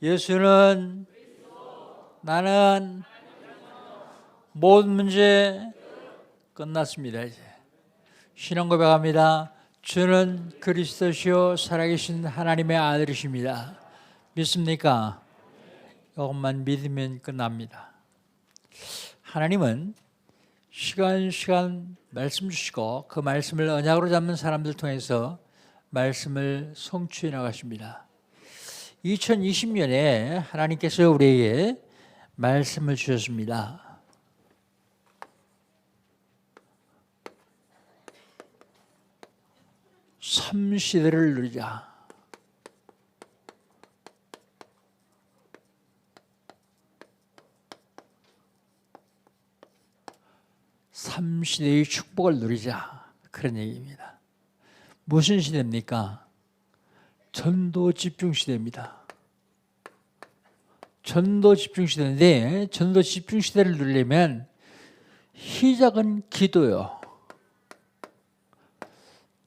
예수는 나는 모든 문제 끝났습니다. 이제 신앙 고백합니다. 주는 그리스도시요 살아계신 하나님의 아들이십니다. 믿습니까? 이것만 믿으면 끝납니다. 하나님은 시간 말씀 주시고 그 말씀을 언약으로 잡는 사람들 통해서 말씀을 성취해 나가십니다. 2020년에 하나님께서 우리에게 말씀을 주셨습니다. 삼시대를 누리자. 삼시대의 축복을 누리자. 그런 얘기입니다. 무슨 시대입니까? 전도 집중 시대입니다. 전도 집중 시대인데 전도 집중 시대를 누리려면 시작은 기도요.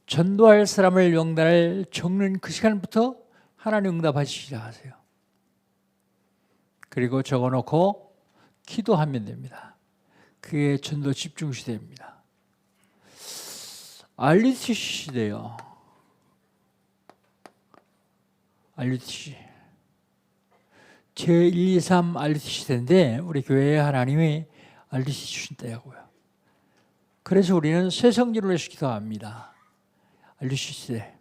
전도할 사람을 명단을 적는 그 시간부터 하나님 응답하시기 시작하세요. 그리고 적어놓고 기도하면 됩니다. 그게 전도 집중 시대입니다. RUTC 시대요. RUTC 제1, 2, 3 RUTC 시대인데 우리 교회에 하나님이 RUTC 주신 때고요. 그래서 우리는 새 성전을 위해서 기도합니다. RUTC 시대.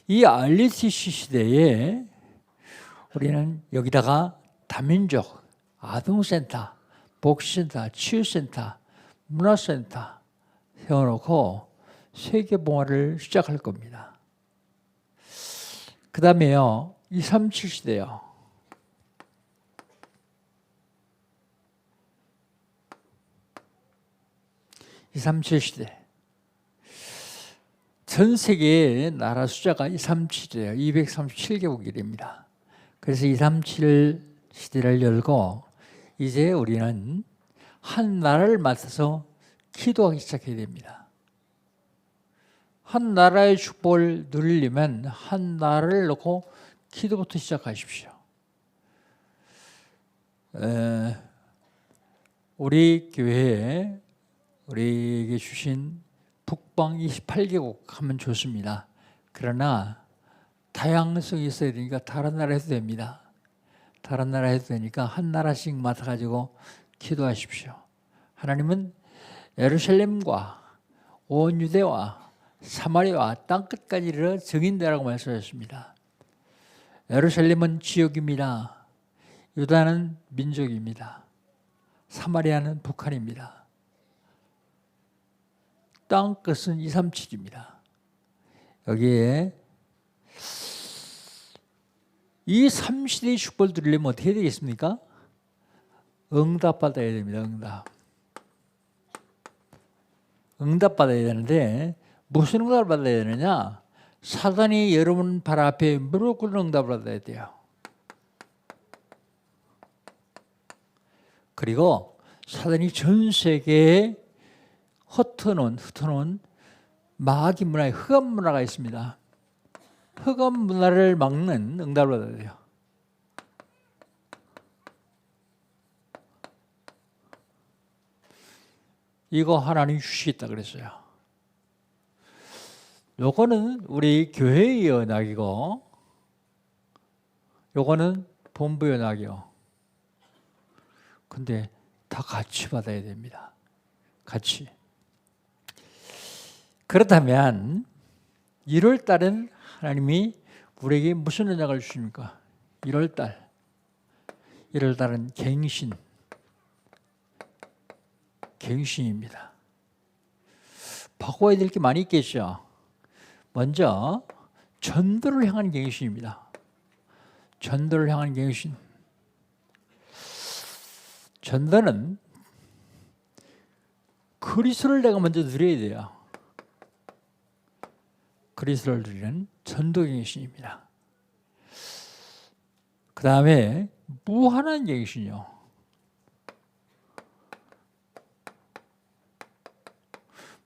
이 RUTC 시대에 우리는 여기다가 다민족 아동센터, 복지센터, 치유센터, 문화센터 세워놓고 세계봉화를 시작할 겁니다. 그 다음에요, 237 시대요. (237) 시대. 전 세계의 나라 숫자가 237이에요. 237개국이랍니다. 그래서 237 시대를 열고 이제 우리는 한 나라를 맡아서 기도하기 시작해야 됩니다. 한 나라의 축복을 누리려면 한 나라를 놓고 기도부터 시작하십시오. 우리 교회에 우리에게 주신 북방 28개국 하면 좋습니다. 그러나 다양성이 있어야 되니까 다른 나라 해도 됩니다. 다른 나라 해도 되니까 한 나라씩 맡아가지고 기도하십시오. 하나님은 예루살렘과 온 유대와 사마리아와 땅끝까지 이르러 정인되라고 말씀하셨습니다. 예루살렘은 지역입니다. 유다는 민족입니다. 사마리아는 북한입니다. 땅끝은 237입니다. 여기에 이 3시대의 축복을 누리려면 어떻게 해야 되겠습니까? 응답받아야 됩니다. 응답받아야 되는데 무슨 응답을 받아야 되느냐? 사단이 여러분 발 앞에 무릎 꿇는 응답을 받아야 돼요. 그리고 사단이 전 세계에 흩어놓은 마귀 문화의 흑암 문화가 있습니다. 흑암 문화를 막는 응답을 받아야 돼요. 이거 하나님 주시겠다 그랬어요. 요거는 우리 교회의 언약이고 요거는 본부의 언약이요. 근데 다 같이 받아야 됩니다. 같이. 그렇다면 1월 달은 하나님이 우리에게 무슨 언약을 주십니까? 1월 달은 갱신입니다. 바꿔야 될 게 많이 있겠죠. 먼저 전도를 향한 갱신입니다. 전도를 향한 갱신. 전도는 그리스도를 내가 먼저 누려야 돼요. 그리스도를 누리는 전도 갱신입니다. 그 다음에 무한한 갱신이요.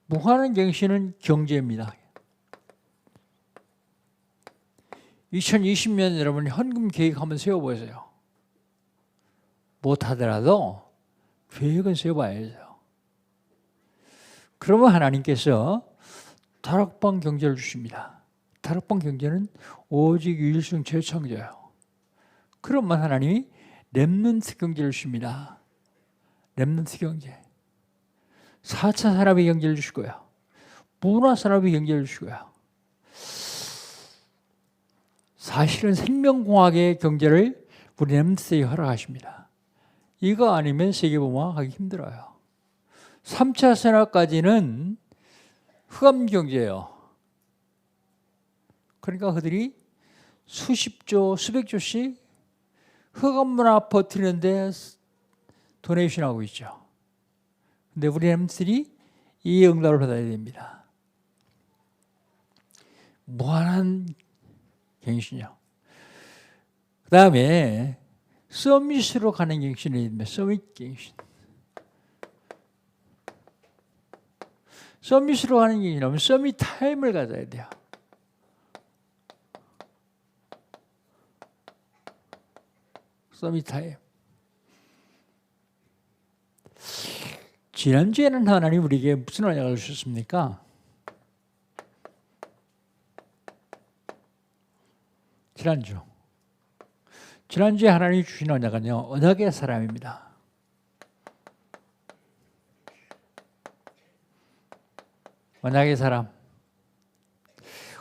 무한한 갱신은 경제입니다. 2020년 여러분 헌금 계획 한번 세워보세요. 못하더라도 계획은 세워봐야죠. 그러면 하나님께서 다락방 경제를 주십니다. 다락방 경제는 오직 유일성 최창조예요. 그러면 하나님이 렘넌트 경제를 주십니다. 렘넌트 경제. 4차 산업의 경제를 주시고요. 문화산업의 경제를 주시고요. 사실은 생명공학의 경제를 우리 렘넌트에게 허락하십니다. 이거 아니면 세계보험하기 힘들어요. 3차 산업까지는 흑암경제예요. 그러니까 그들이 수십조, 수백조씩 흑암문화 버티는데 도네이션하고 있죠. 근데 우리 렘넌트들이 이 응답을 받아야 됩니다. 무한한 갱신이요. 그 다음에 서밋으로 가는 갱신이 있습니다. 서밋 갱신. 서밋으로 가는 갱신이라면 서밋 타임을 가져야 돼요. 서밋 타임. 지난주에는 하나님 우리에게 무슨 언약을 주셨습니까? 지난주에 하나님이 주신 언약은요, 언약의 사람입니다. 언약의 사람.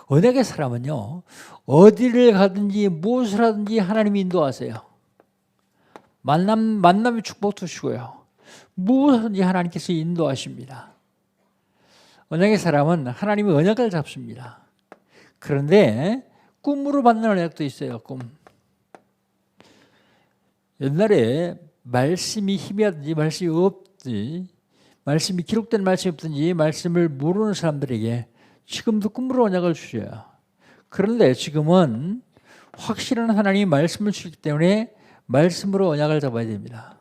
언약의 사람은요, 어디를 가든지 무엇을 하든지 하나님이 인도하세요. 만남의 축복도 주시고요. 무엇이든지 하나님께서 인도하십니다. 언약의 사람은 하나님의 언약을 잡습니다. 그런데 꿈으로 받는 언약도 있어요. 꿈. 옛날에 말씀이 희미하든지 말씀이 없든지 말씀이 기록된 말씀이 없든지 말씀을 모르는 사람들에게 지금도 꿈으로 언약을 주셔요. 그런데 지금은 확실한 하나님이 말씀을 주시기 때문에 말씀으로 언약을 잡아야 됩니다.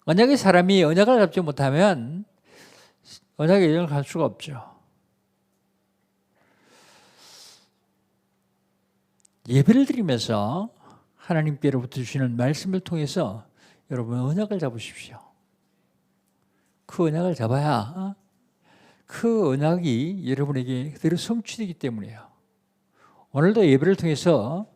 언약의 사람이 언약을 잡지 못하면 언약의 여정을 갈 수가 없죠. 예배를 드리면서 하나님께로부터 주시는 말씀을 통해서 여러분 언약을 잡으십시오. 그 언약을 잡아야 그 언약이 여러분에게 그대로 성취되기 때문이에요. 오늘도 예배를 통해서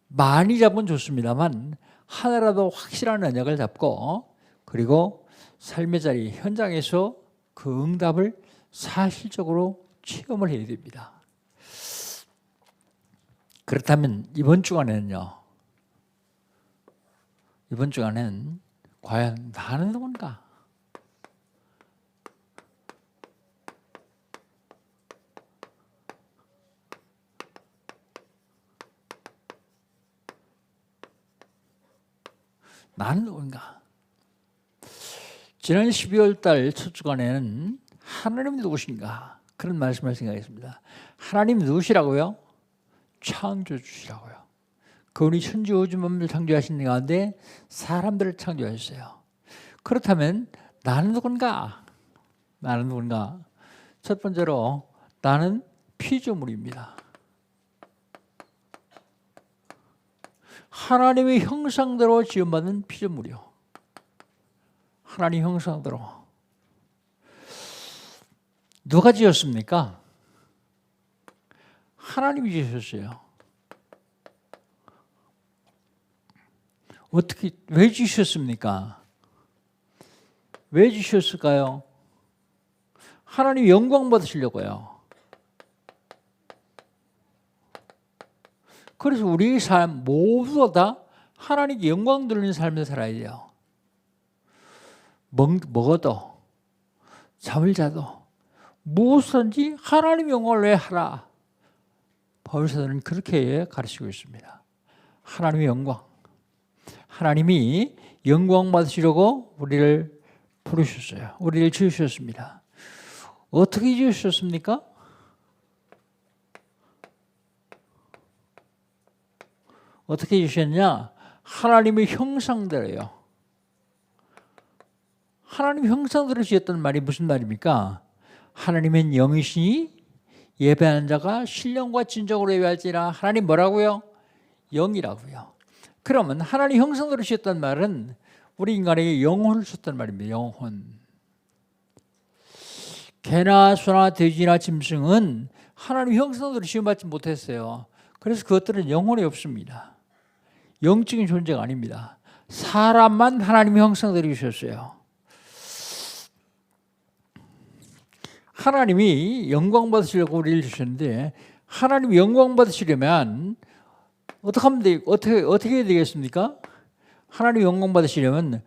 많이 잡으면 좋습니다만 하나라도 확실한 언약을 잡고 그리고 삶의 자리 현장에서 그 응답을 사실적으로 체험을 해야 됩니다. 그렇다면 이번 주간에는 과연 나는 누군가? 나는 누군가? 지난 12월 달 첫 주간에는 하나님 누구신가? 그런 말씀을 생각했습니다. 하나님 누구시라고요? 창조주시라고요. 그분이 천지 우주 만물을 창조하신 가운데 사람들을 창조하셨어요. 그렇다면 나는 누군가? 나는 누군가? 첫 번째로 나는 피조물입니다. 하나님의 형상대로 지음받은 피조물이요. 하나님 형상대로. 누가 지었습니까? 하나님이 지으셨어요. 어떻게, 왜 지으셨습니까? 왜 지으셨을까요? 하나님 영광 받으시려고요. 그래서 우리의 삶 모두가 다 하나님께 영광 돌리는 삶을 살아야 돼요. 먹어도 잠을 자도 무엇이든지 하나님 영광을 왜 하라. 바울사도는 그렇게 가르치고 있습니다. 하나님의 영광. 하나님이 영광 받으시려고 우리를 부르셨어요. 우리를 지으셨습니다. 어떻게 지으셨습니까? 어떻게 지으셨냐? 하나님의 형상대로요. 하나님 형상대로 지었다는 말이 무슨 말입니까? 하나님은 영이시니 예배하는 자가 신령과 진정으로 예배할지라. 하나님 뭐라고요? 영이라고요. 그러면 하나님 형상대로 주셨단 말은 우리 인간에게 영혼을 줬단 말입니다. 영혼. 개나 소나 돼지나 짐승은 하나님 형상대로 지음받지 못했어요. 그래서 그것들은 영혼이 없습니다. 영적인 존재가 아닙니다. 사람만 하나님의 형상대로 주셨어요. 하나님이 영광 받으시려고 우리를 주셨는데, 하나님이 영광 받으시려면 어떻게 해야 되겠습니까? 하나님 영광 받으시려면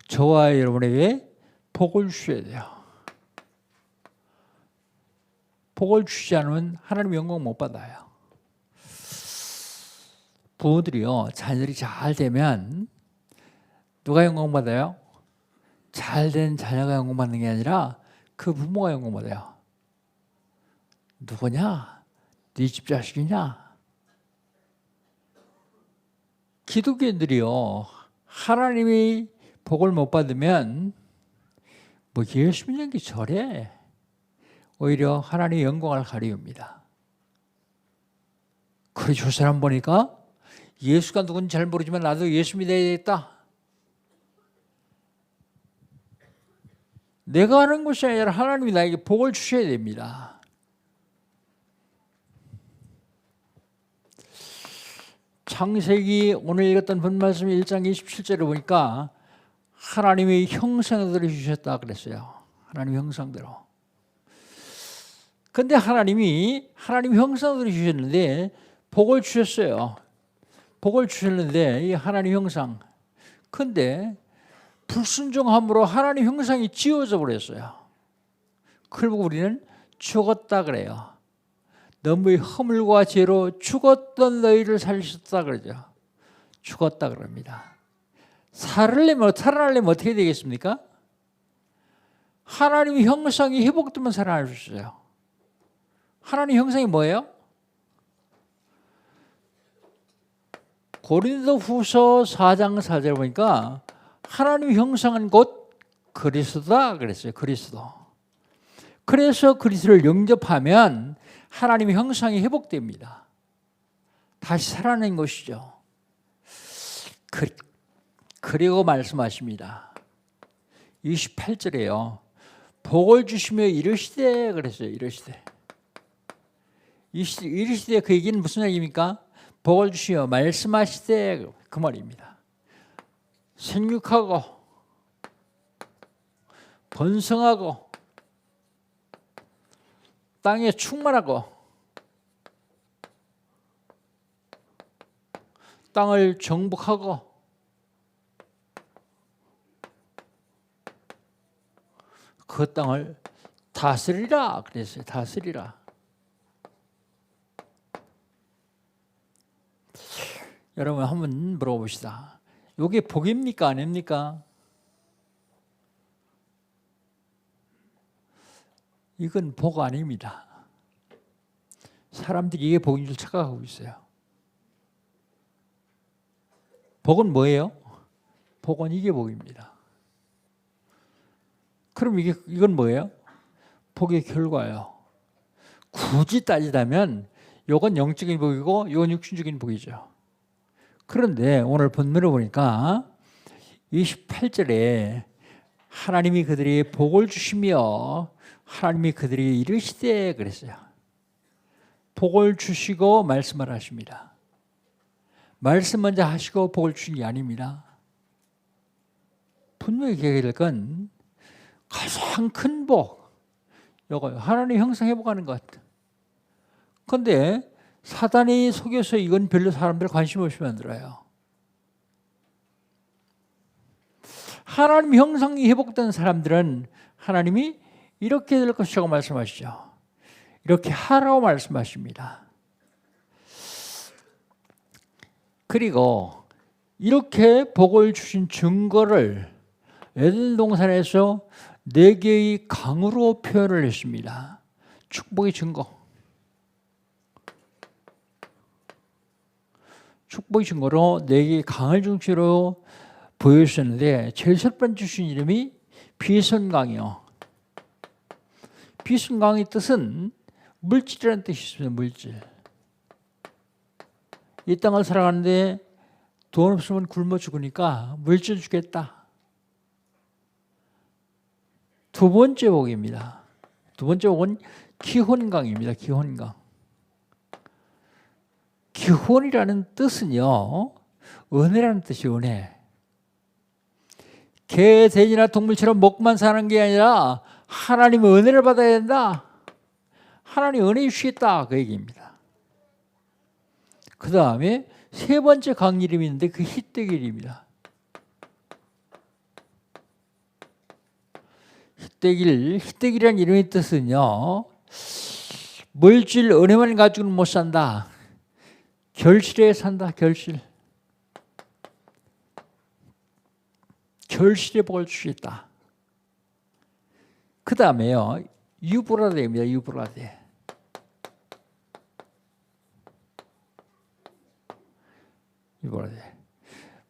저와 여러분에게 복을 주셔야 돼요. 복을 주시지 않으면 하나님 영광 못 받아요. 부모들이요, 자녀들이 잘 되면 누가 영광 받아요? 잘 된 자녀가 영광 받는 게 아니라 그 부모가 영광 받아요. 누구냐? 네 집 자식이냐? 기독교인들이요, 하나님이 복을 못 받으면 뭐 예수 믿는 게 저래. 오히려 하나님의 영광을 가리웁니다. 그래, 저 사람 보니까 예수가 누군지 잘 모르지만 나도 예수 믿어야겠다. 내가 하는 것이 아니라 하나님이 나에게 복을 주셔야 됩니다. 창세기 오늘 읽었던 본 말씀 1장 27절에 보니까 하나님의 형상대로 주셨다 그랬어요. 하나님의 형상대로. 근데 하나님이 하나님 형상대로 주셨는데 복을 주셨어요. 복을 주셨는데 이 하나님 형상. 근데 불순종함으로 하나님 형상이 지워져 버렸어요. 그걸 보고 우리는 죽었다 그래요. 너무의 허물과 죄로 죽었던 너희를 살리셨다 그러죠. 죽었다 그럽니다. 살아나려면 어떻게 되겠습니까? 하나님의 형상이 회복되면 살아날 수 있어요. 하나님 형상이 뭐예요? 고린도후서 4장 4절 보니까 하나님의 형상은 곧 그리스도다 그랬어요. 그리스도. 그래서 그리스도를 영접하면 하나님의 형상이 회복됩니다. 다시 살아낸 것이죠. 그리고 말씀하십니다. 28절에요. 복을 주시며 이르시되 그랬어요. 이르시되. 이르시되 그 얘기는 무슨 얘기입니까? 복을 주시며 말씀하시되 그 말입니다. 생육하고 번성하고 땅에 충만하고 땅을 정복하고 그 땅을 다스리라 그랬어요. 다스리라. 여러분 한번 물어봅시다. 이게 복입니까? 아닙니까? 이건 복 아닙니다. 사람들이 이게 복인 줄 착각하고 있어요. 복은 뭐예요? 복은 이게 복입니다. 그럼 이건 뭐예요? 복의 결과예요. 굳이 따지자면 이건 영적인 복이고 이건 육신적인 복이죠. 그런데 오늘 본문을 보니까 28절에 하나님이 그들에게 복을 주시며 하나님이 그들에게 이르시되 그랬어요. 복을 주시고 말씀을 하십니다. 말씀 먼저 하시고 복을 주신 게 아닙니다. 분명히 기억해야 될 건 가장 큰 복, 이거요. 하나님 형상 회복하는 것. 그런데 사단이 속여서 이건 별로 사람들 관심 없이 만들어요. 하나님 형상이 회복된 사람들은 하나님이 이렇게 될 것이라고 말씀하시죠. 이렇게 하라고 말씀하십니다. 그리고 이렇게 복을 주신 증거를 에덴 동산에서 4개의 강으로 표현을 했습니다. 축복의 증거. 축복의 증거로 4개의 강을 중심으로 보여주셨는데 제일 첫 번째 주신 이름이 비선강이요. 비선강의 뜻은 물질이라는 뜻이 있습니다. 물질. 이 땅을 살아가는데 돈 없으면 굶어 죽으니까 물질 주겠다. 두 번째 복입니다. 두 번째 복은 기혼강입니다. 기혼강. 기혼이라는 뜻은요, 은혜라는 뜻이 은혜. 개, 돼지나 동물처럼 먹고만 사는 게 아니라 하나님의 은혜를 받아야 된다. 하나님 은혜 주시겠다. 그 얘기입니다. 그 다음에 세 번째 강 이름이 있는데 그 히데길입니다. 히데길이라는 이름의 뜻은요, 물질 은혜만 가지고는 못 산다. 결실에 산다. 결실의 복을 주시겠다. 그 다음에요, 유브라데입니다. 유브라데.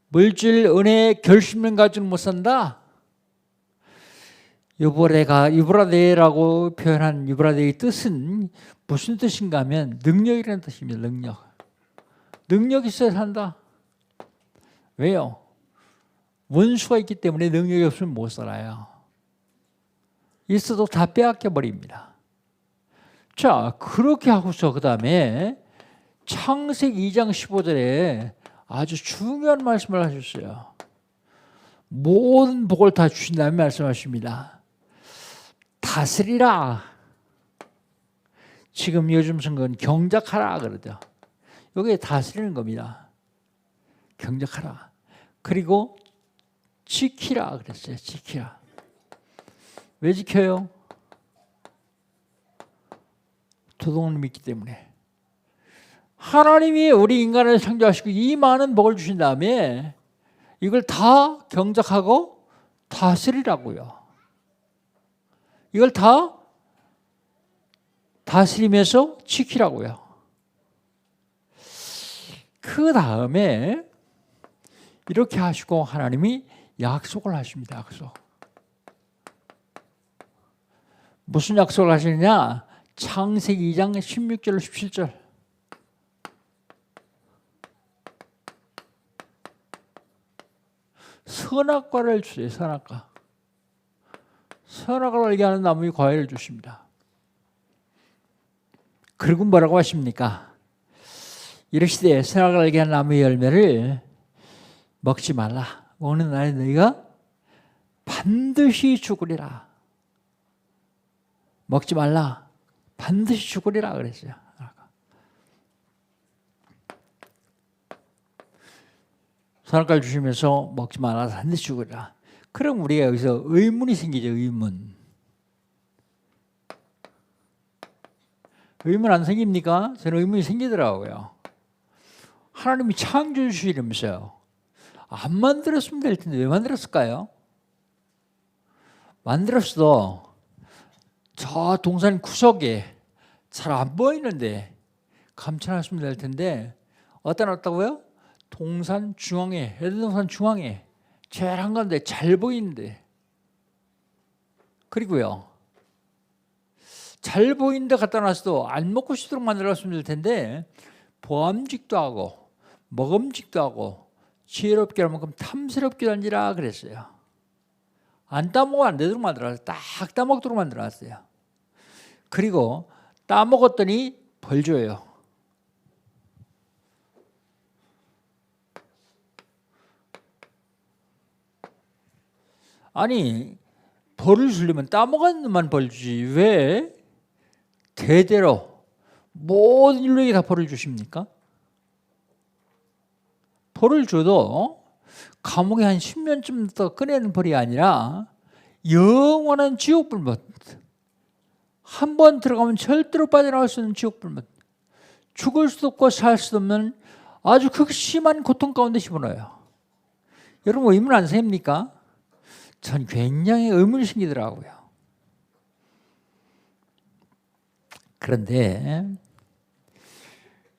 물질 은혜 결실만 가지고는 못 산다. 유브라데라고 표현한 유브라데의 뜻은 무슨 뜻인가 하면 능력이라는 뜻입니다. 능력 있어야 산다. 왜요? 원수가 있기 때문에 능력이 없으면 못 살아요. 있어도 다 빼앗겨 버립니다. 자, 그렇게 하고서 그 다음에 창세기 2장 15절에 아주 중요한 말씀을 하셨어요. 모든 복을 다 주신다는 말씀하십니다. 다스리라. 지금 요즘 선거는 경작하라 그러죠. 이게 다스리는 겁니다. 경작하라. 그리고 지키라 그랬어요. 지키라. 왜 지켜요? 도덕을 믿기 때문에. 하나님이 우리 인간을 창조하시고 이 많은 복을 주신 다음에 이걸 다 경작하고 다스리라고요. 이걸 다 다스리면서 지키라고요. 그 다음에 이렇게 하시고 하나님이 약속을 하십니다. 약속. 무슨 약속을 하시느냐? 창세기 2장 16절 17절. 선악과를 주세요. 선악과. 선악을 알게 하는 나무의 과일을 주십니다. 그리고 뭐라고 하십니까? 이르시되 선악을 알게 하는 나무의 열매를 먹지 말라. 먹는 날에 너희가 반드시 죽으리라. 먹지 말라. 반드시 죽으리라 그랬어요. 선악과를 주시면서 먹지 말라. 반드시 죽으리라. 그럼 우리가 여기서 의문이 생기죠. 의문. 의문 안 생깁니까? 저는 의문이 생기더라고요. 하나님이 창조해 주시면서요. 안 만들었으면 될 텐데 왜 만들었을까요? 만들었어도 저 동산 구석에 잘 안 보이는데 감춰놨으면 될 텐데 어디다 놨다고요? 동산 중앙에, 해동산 중앙에 제일 한가운데 잘 보이는데, 그리고요 잘 보이는데 갖다 놨어도 안 먹고 싶도록 만들었으면 될 텐데 보암직도 하고 먹음직도 하고 지혜롭게 할 만큼 탐스럽게 던지라 그랬어요. 안 따먹으면 안 되도록 만들어놨어요. 딱 따먹도록 만들어놨어요. 그리고 따먹었더니 벌 줘요. 아니, 벌을 주려면 따먹은 놈만 벌 주지 왜 대대로 모든 인류에게 다 벌을 주십니까? 벌을 줘도 감옥에 한 10년쯤 더 꺼내는 벌이 아니라 영원한 지옥불못, 한 번 들어가면 절대로 빠져나갈 수 없는 지옥불못, 죽을 수도 없고 살 수도 없는 아주 극심한 고통 가운데 집어넣어요. 여러분 의문 안 생깁니까? 전 굉장히 의문이 생기더라고요. 그런데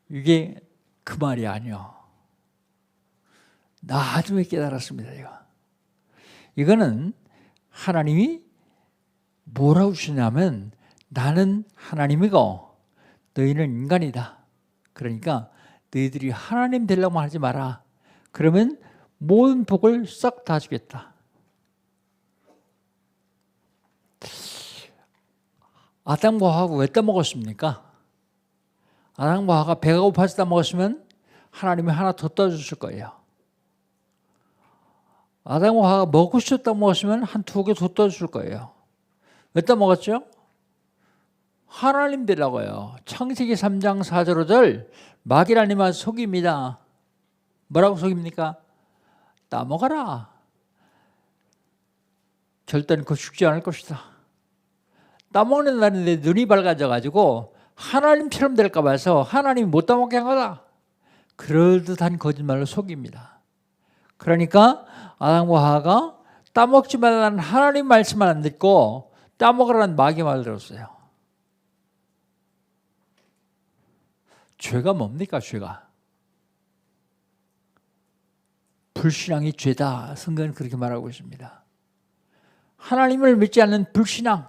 이게 그 말이 아니요. 나중에 깨달았습니다. 이거는 하나님이 뭐라고 주시냐면 나는 하나님이고 너희는 인간이다. 그러니까 너희들이 하나님 되려고 하지 마라. 그러면 모든 복을 싹 다 주겠다. 아담과 하와가 왜 따먹었습니까? 아담과 하와가 배가 고파서 따먹었으면 하나님이 하나 더 떠주실 거예요. 아담과 하와가 먹고 싶다 먹었으면 한 2개 더 떠줄 거예요. 왜 따먹었죠? 하나님 되라고요. 창세기 3장 4절 5절 마귀라니만 속입니다. 뭐라고 속입니까? 따먹어라. 절대는 그 죽지 않을 것이다. 따먹는다는데 눈이 밝아져가지고 하나님처럼 될까 봐서 하나님이 못 따먹게 한 거다. 그럴듯한 거짓말로 속입니다. 그러니까 아담과 하와가 따먹지 말라는 하나님 말씀을 안 듣고 따먹으라는 마귀 말을 들었어요. 죄가 뭡니까? 죄가 불신앙이 죄다. 성경은 그렇게 말하고 있습니다. 하나님을 믿지 않는 불신앙.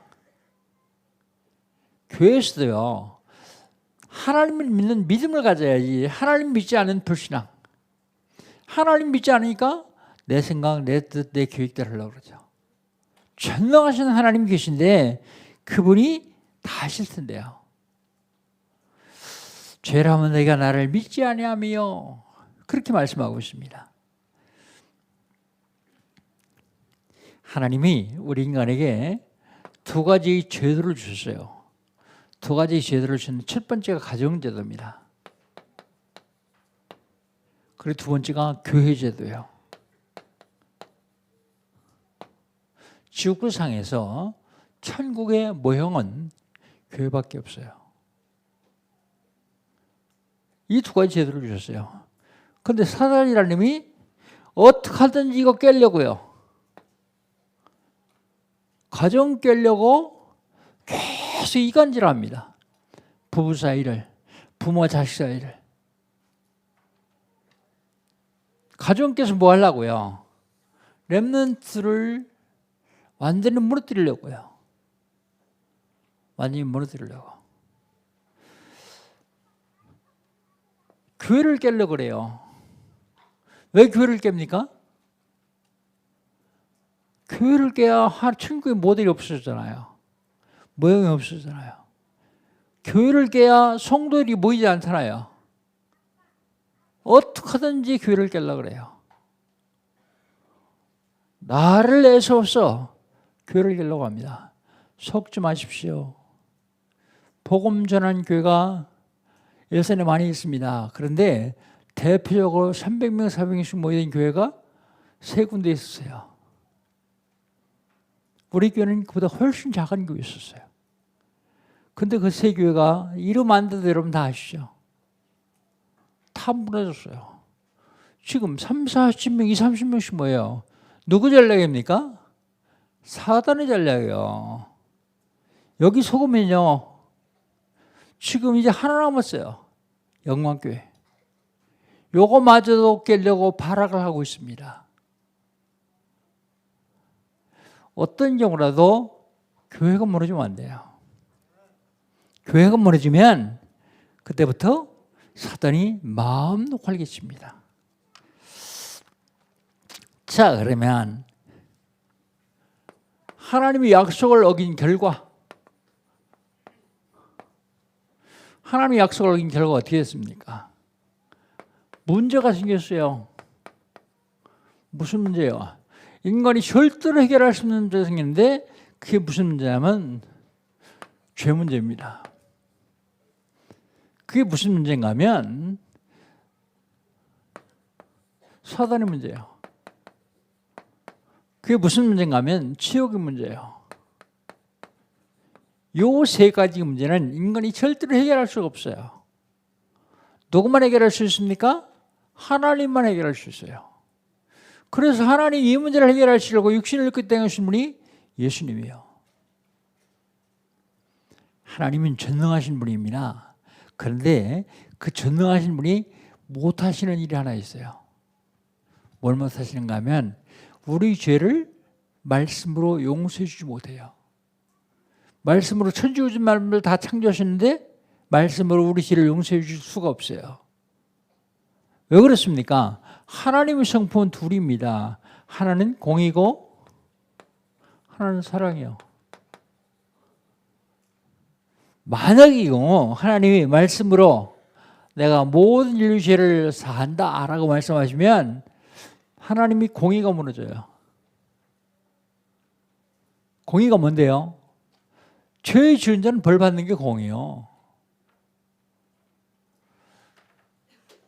교회에서도요, 하나님을 믿는 믿음을 가져야지. 하나님 믿지 않는 불신앙. 하나님 믿지 않으니까 내 생각, 내 뜻, 내 계획대로 하려고 그러죠. 전능하신 하나님 계신데 그분이 다 하실 텐데요. 죄라면 내가 나를 믿지 아니하며 그렇게 말씀하고 있습니다. 하나님이 우리 인간에게 2가지 제도를 주셨어요. 2가지 제도를 주셨는데 첫 번째가 가정제도입니다. 그리고 2번째가 교회제도예요. 지구상에서 천국의 모형은 교회밖에 없어요. 이 2가지 제도를 주셨어요. 그런데 사단이라는 놈이 어떻게 하든지 이거 깨려고요. 가정 깨려고 계속 이간질합니다. 부부 사이를, 부모 자식 사이를. 가정께서 뭐 하려고요? 렘넌트를 완전히 무너뜨리려고요. 완전히 무너뜨리려고. 교회를 깨려고 그래요. 왜 교회를 깹니까? 교회를 깨야 천국의 모델이 없어졌잖아요. 모형이 없어졌잖아요. 교회를 깨야 성도들이 모이지 않잖아요. 어떻게 하든지 교회를 깨려고 그래요. 나를 내세워서 교회를 깨려고 합니다. 속지 마십시오. 복음 전하는 교회가 일선에 많이 있습니다. 그런데 대표적으로 300명, 400명씩 모이는 교회가 3군데 있었어요. 우리 교회는 그보다 훨씬 작은 교회 있었어요. 근데 그 3교회가 이름 안 돼도 여러분 다 아시죠? 다 무너졌어요. 지금 3, 40명, 2, 30명씩 모여요. 누구 전략입니까? 사단의 전략이에요. 여기 속으면요, 지금 이제 하나 남았어요. 영광교회. 요거마저도 깨려고 발악을 하고 있습니다. 어떤 경우라도 교회가 무너지면 안 돼요. 교회가 무너지면 그때부터 사단이 마음도 활개칩니다. 자, 그러면 하나님의 약속을 어긴 결과, 하나님의 약속을 어긴 결과가 어떻게 됐습니까? 문제가 생겼어요. 무슨 문제요? 인간이 절대로 해결할 수 없는 문제가 생겼는데 그게 무슨 문제냐면 죄 문제입니다. 그게 무슨 문제인가 하면 사단의 문제예요. 그게 무슨 문제인가 하면 지옥의 문제예요. 요 3가지 문제는 인간이 절대로 해결할 수가 없어요. 누구만 해결할 수 있습니까? 하나님만 해결할 수 있어요. 그래서 하나님 이 문제를 해결하시려고 육신을 입고 땡하신 분이 예수님이에요. 하나님은 전능하신 분입니다. 그런데 그 전능하신 분이 못하시는 일이 하나 있어요. 뭘 못하시는가 하면 우리 죄를 말씀으로 용서해 주지 못해요. 말씀으로 천지우주 만물을 다 창조하셨는데 말씀으로 우리 죄를 용서해 주실 수가 없어요. 왜 그렇습니까? 하나님의 성품은 둘입니다. 하나는 공이고 하나는 사랑이요. 만약에 하나님이 말씀으로 내가 모든 인류 죄를 사한다 라고 말씀하시면 하나님이 공의가 무너져요. 공의가 뭔데요? 죄의 지은 자는 벌 받는 게 공이요.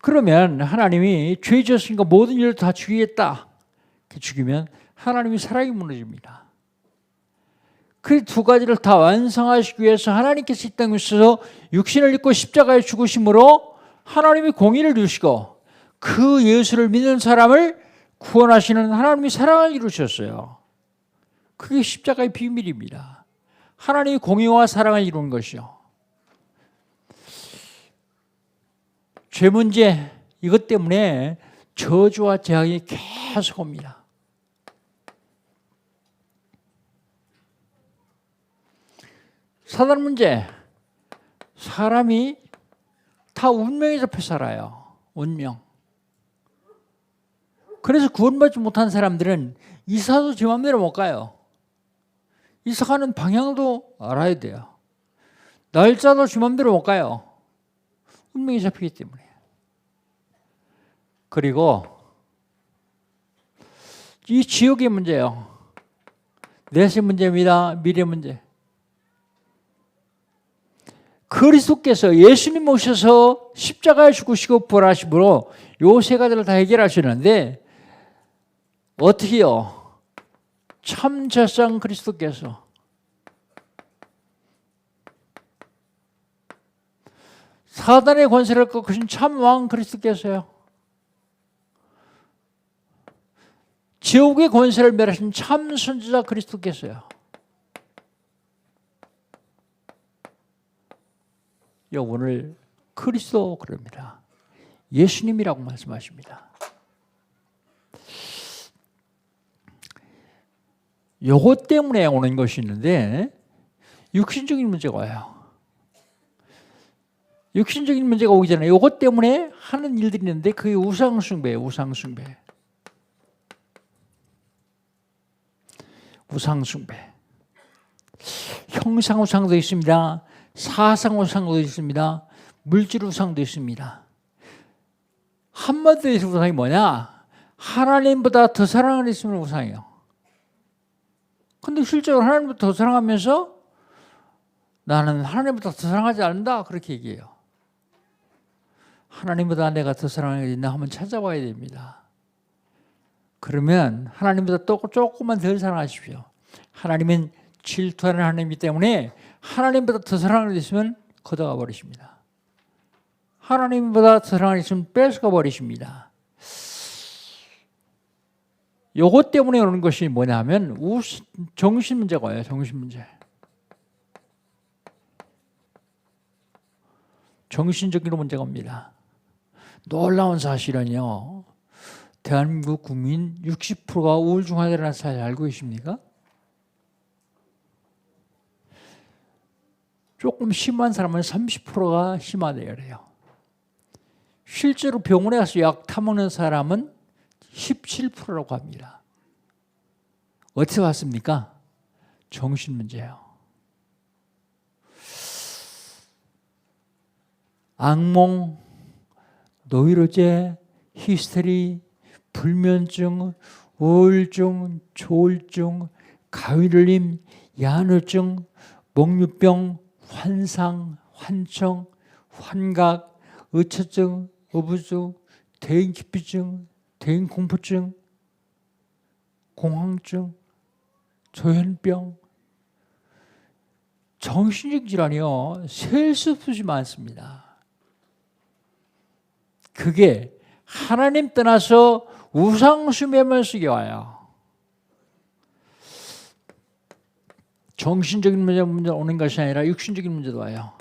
그러면 하나님이 죄 지었으니까 모든 인류를 다 죽이겠다. 죽이면 하나님이 사랑이 무너집니다. 그 두 가지를 다 완성하시기 위해서 하나님께서 이 땅에 오셔서 육신을 입고 십자가에 죽으심으로 하나님이 공의를 이루시고 그 예수를 믿는 사람을 구원하시는 하나님이 사랑을 이루셨어요. 그게 십자가의 비밀입니다. 하나님이 공의와 사랑을 이루는 것이요. 죄 문제 이것 때문에 저주와 재앙이 계속 옵니다. 사단 문제, 사람이 다 운명에 잡혀 살아요. 운명. 그래서 구원받지 못한 사람들은 이사도 제 맘대로 못 가요. 이사 가는 방향도 알아야 돼요. 날짜도 제 맘대로 못 가요. 운명이 잡히기 때문에. 그리고 이 지옥의 문제예요. 내세 문제입니다. 미래 문제. 그리스도께서 예수님 오셔서 십자가에 죽으시고 부활하심으로 요 세 가지를 다 해결하시는데 어떻게요? 참 제사장 그리스도께서 사단의 권세를 꺾으신 참 왕 그리스도께서요. 지옥의 권세를 멸하신 참 선지자 그리스도께서요. 오늘 그리스도 그럽니다. 예수님이라고 말씀하십니다. 요것 때문에 오는 것이 있는데 육신적인 문제가 와요. 육신적인 문제가 오기 전에 요것 때문에 하는 일들이 있는데 그게 우상숭배예요. 우상숭배. 우상숭배. 형상우상도 있습니다. 사상우상도 있습니다. 물질우상도 있습니다. 한마디로 우상이 뭐냐? 하나님보다 더 사랑을 했으면 우상이에요. 근데 실제로 하나님보다 더 사랑하면서 나는 하나님보다 더 사랑하지 않는다 그렇게 얘기해요. 하나님보다 내가 더 사랑하게 있나 한번 찾아봐야 됩니다. 그러면 하나님보다 또 조금만 덜 사랑하십시오. 하나님은 질투하는 하나님이기 때문에 하나님보다 더 사랑을 했으면 걷어가 버리십니다. 하나님보다 더 사랑을 했으면 뺏어가 버리십니다. 요것 때문에 오는 것이 뭐냐면 정신 문제가 와요. 정신 문제. 정신적인 문제가 옵니다. 놀라운 사실은요. 대한민국 국민 60%가 우울증 환자라는 사실 알고 계십니까? 조금 심한 사람은 30%가 심하대요. 그래요. 실제로 병원에 가서 약 타먹는 사람은 17%라고 합니다. 어디서 왔습니까? 정신 문제예요. 악몽, 노이로제, 히스테리, 불면증, 우울증, 조울증, 가위눌림, 야한우증, 목류병, 환상, 환청, 환각, 의처증, 어부증, 대인기피증, 대인공포증, 공황증, 조현병, 정신적 질환이요. 셀 수 없이 많습니다. 그게 하나님 떠나서 우상숭배만 쓰게 와요. 정신적인 문제 오는 것이 아니라 육신적인 문제도 와요.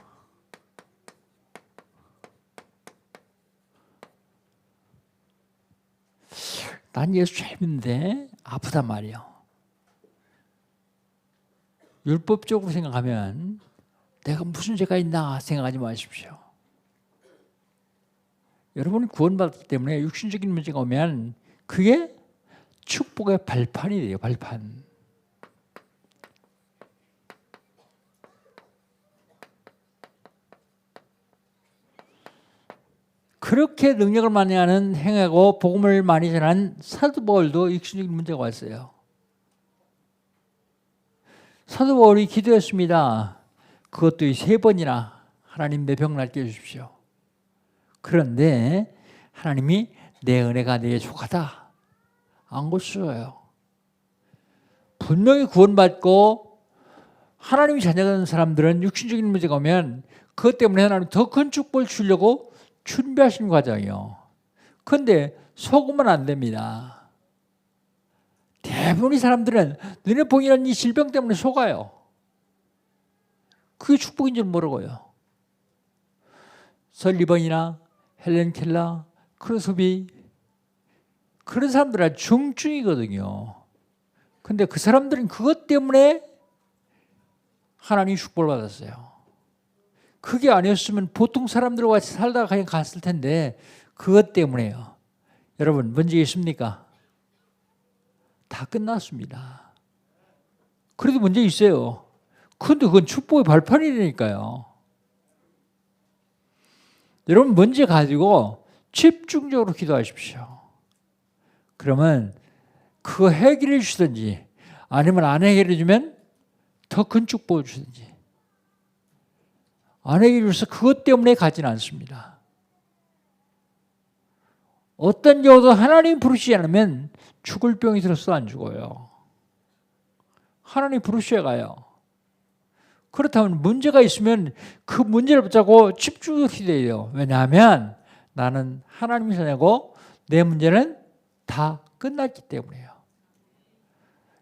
난 예수 잘 믿는데 아프단 말이에요. 율법적으로 생각하면 내가 무슨 죄가 있나 생각하지 마십시오. 여러분이 구원받았기 때문에 육신적인 문제가 오면 그게 축복의 발판이 돼요. 발판. 그렇게 능력을 많이 하는 행하고 복음을 많이 전한 사도 바울도 육신적인 문제가 왔어요. 사도 바울이 기도했습니다. 그것도 3번이나 하나님 내 병 낫게 해주십시오. 그런데 하나님이 내 은혜가 내게 족하다 안 고쳐요. 분명히 구원받고 하나님이 자녀된 사람들은 육신적인 문제가 오면 그것 때문에 하나님 더 큰 축복을 주려고 준비하신 과정이요. 그런데 속으면 안 됩니다. 대부분의 사람들은 눈에 보이는 이 질병 때문에 속아요. 그게 축복인 줄 모르고요. 설리번이나 헬렌 켈러, 크루스비 그런 사람들은 중증이거든요. 근데 그 사람들은 그것 때문에 하나님이 축복을 받았어요. 그게 아니었으면 보통 사람들과 같이 살다가 그냥 갔을 텐데 그것 때문에요. 여러분 문제 있습니까? 다 끝났습니다. 그래도 문제 있어요. 그런데 그건 축복의 발판이니까요. 여러분 문제 가지고 집중적으로 기도하십시오. 그러면 그거 해결해 주시든지 아니면 안 해결해 주면 더 큰 축복을 주든지 안 해결해 줘서 그것 때문에 가지는 않습니다. 어떤 경우도 하나님 부르시지 않으면 죽을 병이 들어서 안 죽어요. 하나님 부르셔야 가요. 그렇다면 문제가 있으면 그 문제를 붙잡고 집중해야 돼요. 왜냐하면 나는 하나님의 자녀고 내 문제는 다 끝났기 때문에요.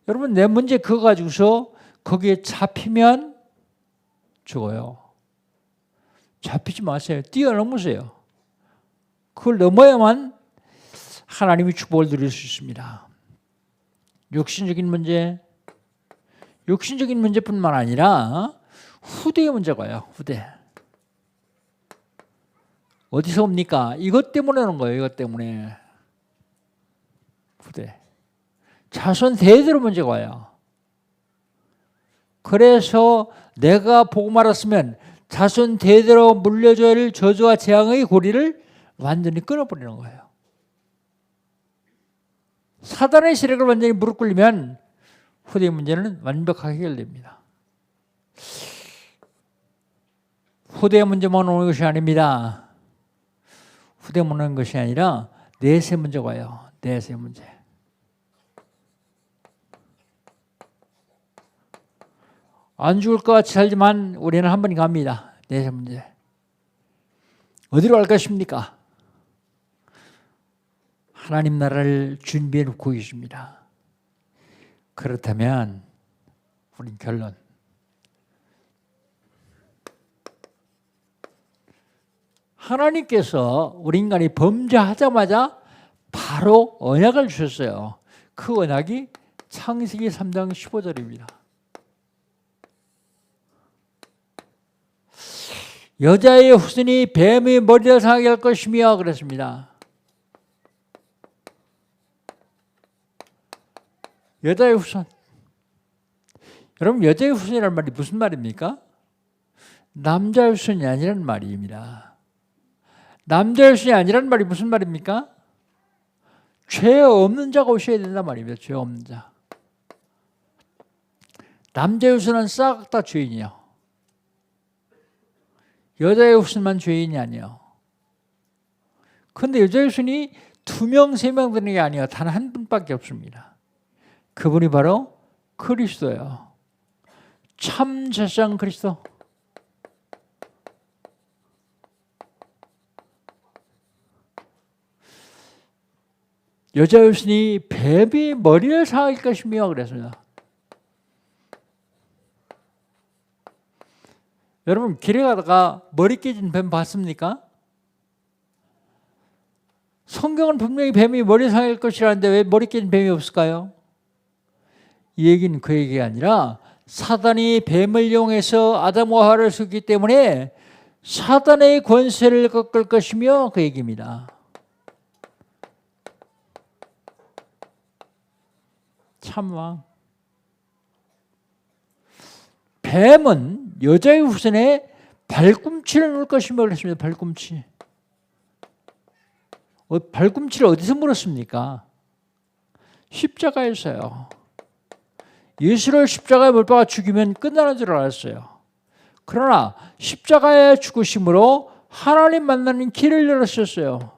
여러분 내 문제 그거 가지고서 거기에 잡히면 죽어요. 잡히지 마세요. 뛰어넘으세요. 그걸 넘어야만 하나님이 축복을 누릴 수 있습니다. 육신적인 문제뿐만 아니라 후대의 문제가 와요. 후대. 어디서 옵니까? 이것 때문에 오는 거예요. 이것 때문에. 후대. 자손 대대로 문제가 와요. 그래서 내가 복음 알았으면 자손 대대로 물려줄 저주와 재앙의 고리를 완전히 끊어버리는 거예요. 사단의 세력을 완전히 무릎 꿇리면 후대의 문제는 완벽하게 해결됩니다. 후대의 문제만 오는 것이 아닙니다. 후대만 오는 것이 아니라 내세 문제가 와요. 내세 문제. 안 죽을 것 같이 살지만 우리는 한 번이 갑니다. 내세 문제. 어디로 갈 것입니까? 하나님 나라를 준비해 놓고 계십니다. 그렇다면 우린 결론. 하나님께서 우리 인간이 범죄하자마자 바로 언약을 주셨어요. 그 언약이 창세기 3장 15절입니다. 여자의 후손이 뱀의 머리를 상하게 할 것이며 그랬습니다. 여자의 후손. 여러분 여자의 후손이라는 말이 무슨 말입니까? 남자의 후손이 아니라는 말입니다. 남자의 후손이 아니라는 말이 무슨 말입니까? 죄 없는 자가 오셔야 된단 말입니다. 죄 없는 자. 남자의 후손은 싹 다 죄인이요. 여자의 후손만 죄인이 아니에요. 그런데 여자의 후손이 2명, 3명 되는 게 아니에요. 단 한 분밖에 없습니다. 그분이 바로 그리스도예요. 참 제사장 그리스도. 여자의 후손이 뱀이 머리를 상할 것이며 그랬습니다. 여러분 길에 가다가 머리 깨진 뱀 봤습니까? 성경은 분명히 뱀이 머리 상할 것이라는데 왜 머리 깨진 뱀이 없을까요? 이 얘기는 그 얘기가 아니라 사단이 뱀을 이용해서 아담과 하와를 속였기 때문에 사단의 권세를 꺾을 것이며 그 얘기입니다. 참왕. 뱀은 여자의 후손에 발꿈치를 놓을 것이며 그랬습니다. 발꿈치. 발꿈치를 어디서 물었습니까? 십자가에서요. 예수를 십자가에 못 박아 죽이면 끝나는 줄 알았어요. 그러나 십자가의 죽으심으로 하나님 만나는 길을 열었었어요.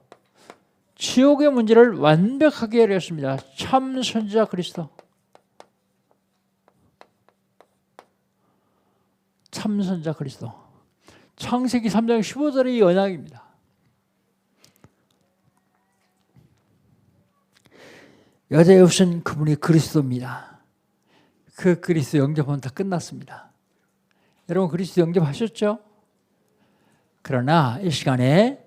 지옥의 문제를 완벽하게 해결했습니다. 참 선지자 그리스도. 참 선지자 그리스도. 창세기 3장 15절의 언약입니다. 여자의 후손 그분이 그리스도입니다. 그 그리스도 영접은 다 끝났습니다. 여러분 그리스도 영접하셨죠? 그러나 이 시간에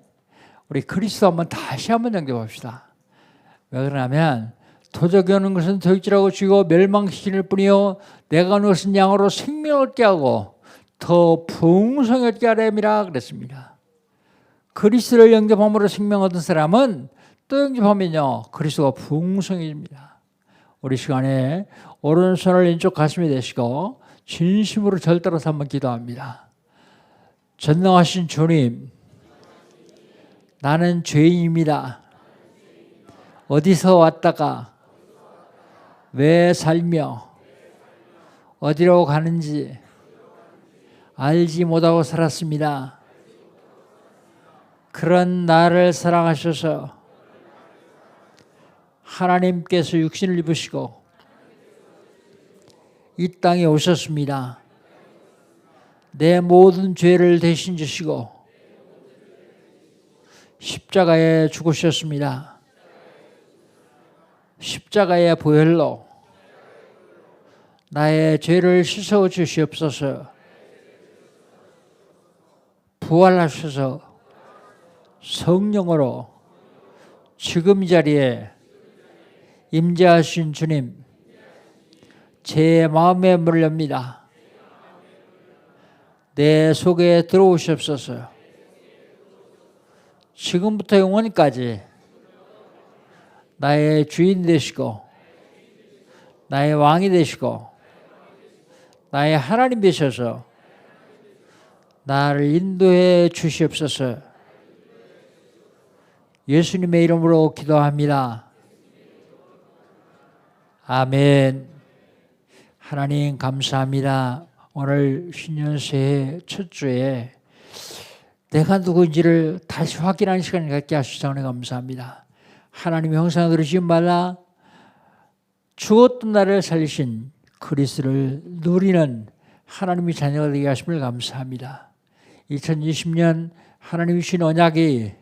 우리 그리스도 다시 한번 영접합시다. 왜 그러냐면 도적이 오는 것은 도적질하고 죽이고 멸망시킬 뿐이요 내가 누웠은 양으로 생명을 얻게 하고 더 풍성히 얻게 하려니라 그랬습니다. 그리스도를 영접함으로 생명 얻은 사람은 또 영접하면요 그리스도가 풍성해집니다. 우리 시간에 오른손을 왼쪽 가슴에 대시고 진심으로 절 따라서 한번 기도합니다. 전능하신 주님, 나는 죄인입니다. 어디서 왔다가 왜 살며 어디로 가는지 알지 못하고 살았습니다. 그런 나를 사랑하셔서 하나님께서 육신을 입으시고 이 땅에 오셨습니다. 내 모든 죄를 대신 지시고 십자가에 죽으셨습니다. 십자가의 보혈로 나의 죄를 씻어 주시옵소서. 부활하셔서 성령으로 지금 이 자리에 임재하신 주님, 제 마음에 문을 엽니다. 내 속에 들어오시옵소서. 지금부터 영원까지 나의 주인 되시고 나의 왕이 되시고 나의 하나님 되셔서 나를 인도해 주시옵소서. 예수님의 이름으로 기도합니다. 아멘. 하나님 감사합니다. 오늘 신년새해 첫 주에 내가 누구인지를 다시 확인하는 시간을 갖게 하시사 감사합니다. 하나님의 형상으로 지은 말라 죽었던 나를 살리신 그리스도를 누리는 하나님의 자녀가 되게 하심을 감사합니다. 2020년 하나님이 주신 언약이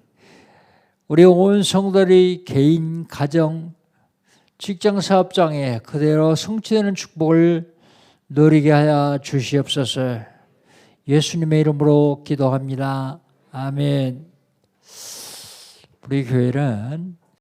우리 온 성도들의 개인, 가정, 직장 사업장에 그대로 성취되는 축복을 누리게 하여 주시옵소서. 예수님의 이름으로 기도합니다. 아멘. 우리 교회는